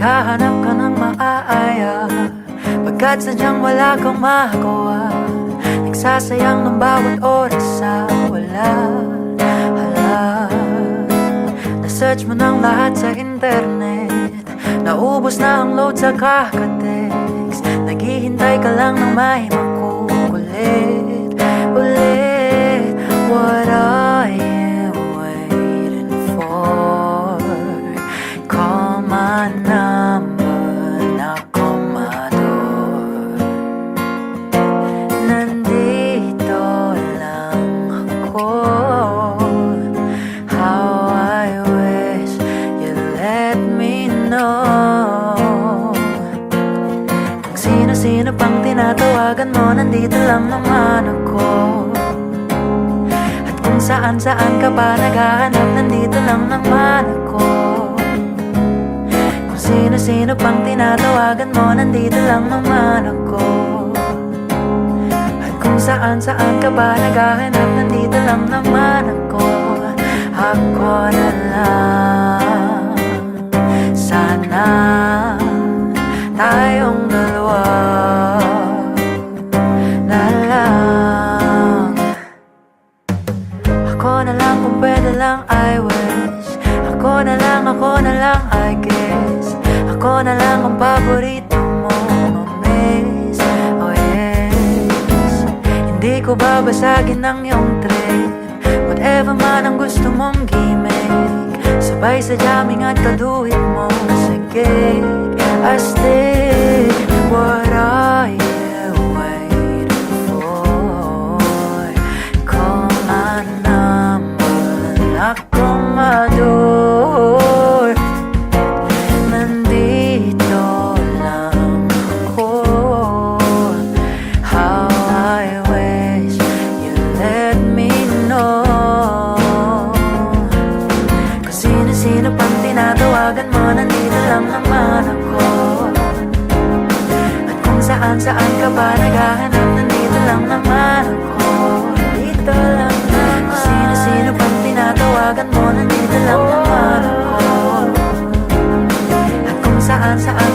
Naghahanap ka ng maaaya, pagkat sadyang wala kang magawa. Nagsasayang ng bawat oras sa wala. Hala, na-search mo ng lahat sa internet, naubos na ang load sa kakatext. Naghihintay ka lang ng may makukulit ulit. What are you waiting for? Call my number, knock on my door. Nandito lang ako. How I wish you let me know. Kung sino-sino pang tinatawagan mo, nandito lang naman ako. At kung saan-saan ka pa naghahanap, nandito lang naman ako. Kung sino-sino pang tinatawagan mo, nandito lang naman ako. At kung saan-saan ka pa naghahanap, nandito lang naman ako. Ako na lang, sana tayong dalawa na lang. Ako na lang kung pwede lang, I wish. Ako na lang, I guess. Ako na lang ang paborito mo, ma-miss. Oh yes, hindi ko babasagin ang iyong trip. Whatever man ang gusto mong gimmick, sabay sa jamming at kaduhit mo. Sige, I stick. What are you waiting for? Call my number, knock on my door. Nandito lang ako. How I wish you let me know. Kung sino-sino pang tinatawagan mo, nandito lang naman ako. At kung saan-saan ka pa naghahanap, nandito lang naman ako. Dito lang naman. Kung sino-sino pang tinatawagan mo, nandito lang naman ako. At kung saan-saan